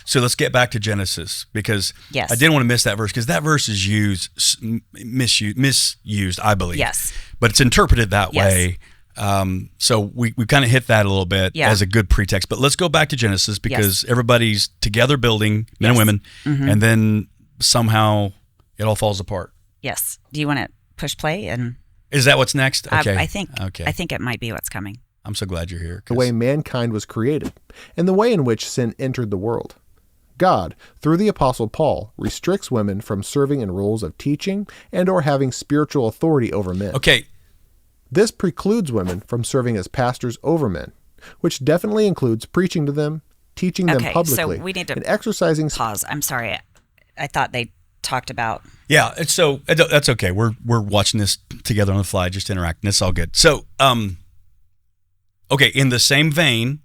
So let's get back to Genesis, because Yes. I didn't want to miss that verse, because that verse is misused, I believe. Yes. But it's interpreted that Yes. way. So we kind of hit that a little bit as a good pretext. But let's go back to Genesis, because everybody's together building, men and women, and then somehow it all falls apart. Yes. Do you want to push play? And Is that what's next? Okay. I think it might be what's coming. I'm so glad you're here. The way mankind was created, and the way in which sin entered the world. God, through the Apostle Paul, restricts women from serving in roles of teaching and or having spiritual authority over men. Okay. This precludes women from serving as pastors over men, which definitely includes preaching to them, teaching them publicly, so we need to and exercising. Pause. I'm sorry. I thought they talked about. Yeah, so that's okay. We're watching this together on the fly, just interacting. It's all good. So, okay, in the same vein,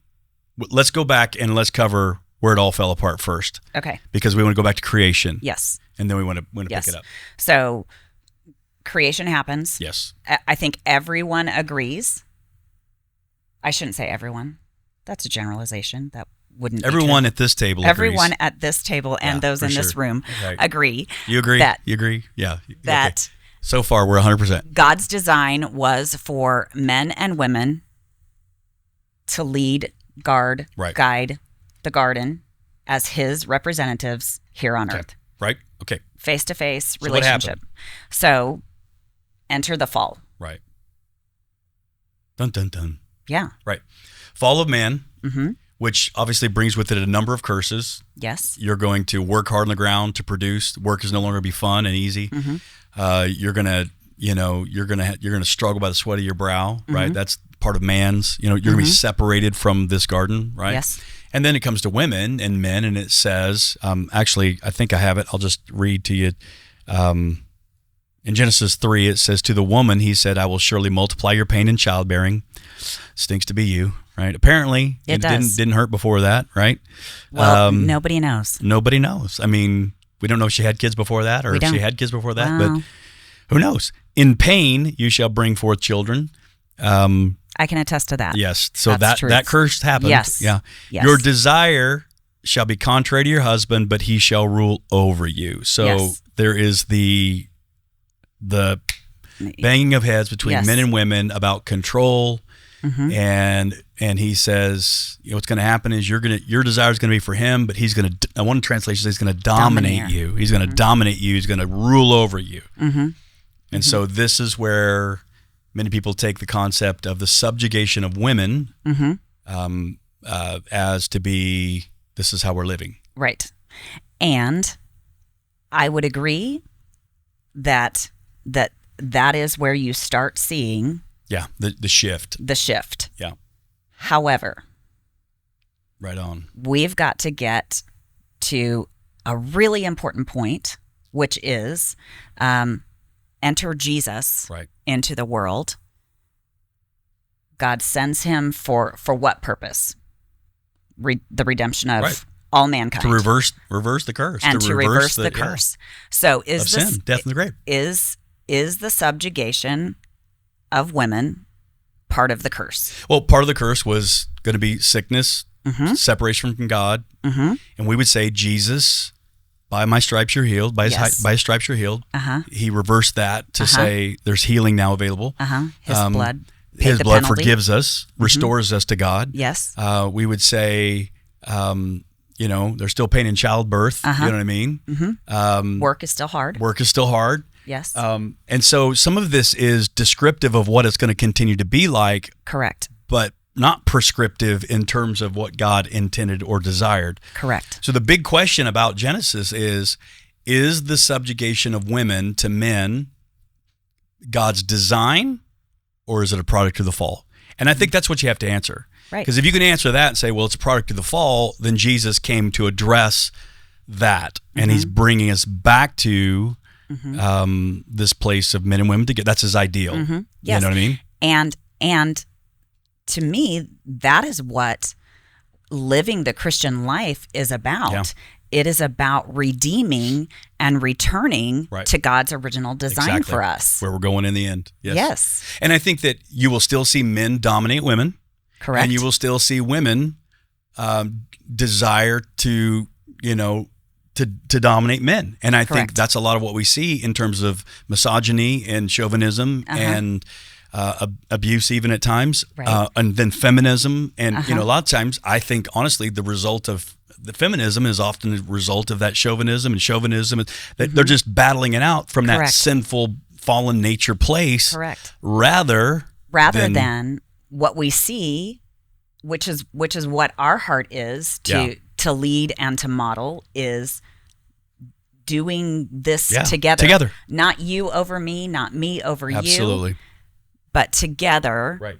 let's go back and let's cover where it all fell apart first. Okay. Because we want to go back to creation. Yes. And then we want to pick it up. So creation happens. Yes. I think everyone agrees. I shouldn't say everyone. That's a generalization. That wouldn't be everyone true. At this table Everyone agrees. at this table and those in this room agree. You agree? You agree? Yeah. That so far we're 100%. God's design was for men and women to lead, guard, guide the garden as his representatives here on earth. Right? Okay. Face-to-face So relationship. So enter the fall. Right. Dun, dun, dun. Yeah. Right. Fall of man, Mm-hmm. which obviously brings with it a number of curses. Yes. You're going to work hard on the ground to produce. Work is no longer going to be fun and easy. Mm-hmm. You're gonna struggle by the sweat of your brow, right? That's part of man's. You're gonna be separated from this garden, right? Yes. And then it comes to women and men, and it says, actually, I think I have it. I'll just read to you. In Genesis 3, it says, to the woman, he said, I will surely multiply your pain in childbearing. Stinks to be you, right? Apparently, it didn't hurt before that, right? Well, nobody knows. Nobody knows. I mean, we don't know if she had kids before that or if she had kids before that, but who knows? In pain, you shall bring forth children. I can attest to that. Yes. So that curse happened. Yes. Yeah. Yes. Your desire shall be contrary to your husband, but he shall rule over you. So there is the banging of heads between men and women about control. And he says, what's going to happen is your desire is going to be for him, but he's going to, one translation says he's going to dominate you. He's going to dominate you. He's going to rule over you. And so this is where many people take the concept of the subjugation of women as to be, this is how we're living. Right. And I would agree that is where you start seeing the shift. The shift. Yeah. However, right on. We've got to get to a really important point, which is enter Jesus into the world. God sends him for what purpose? The redemption of all mankind. To reverse the curse. And to reverse the curse. So is this sin, death, and the grave. Is the subjugation of women part of the curse? Well, part of the curse was going to be sickness, separation from God. And we would say, Jesus, by my stripes you're healed. By his stripes you're healed. He reversed that to say there's healing now available. His blood. His blood forgives us, restores us to God. Yes. We would say, there's still pain in childbirth. You know what I mean? Work is still hard. Work is still hard. Yes. And so some of this is descriptive of what it's going to continue to be like. Correct. But not prescriptive in terms of what God intended or desired. Correct. So the big question about Genesis is the subjugation of women to men God's design, or is it a product of the fall? And I think that's what you have to answer. Right. Because if you can answer that and say, well, it's a product of the fall, then Jesus came to address that. And he's bringing us back to this place of men and women together. That's his ideal. Yes. You know what I mean? And to me, that is what living the Christian life is about. Yeah. It is about redeeming and returning to God's original design for us. Where we're going in the end. Yes. And I think that you will still see men dominate women. Correct. And you will still see women desire to, to dominate men. And I think that's a lot of what we see in terms of misogyny and chauvinism and abuse even at times, and then feminism. And, a lot of times I think, honestly, the result of the feminism is often a result of that chauvinism, that they're just battling it out from that sinful fallen nature place. Rather than what we see, which is what our heart is to lead and to model, is doing this together. Not you over me, not me over you, but together,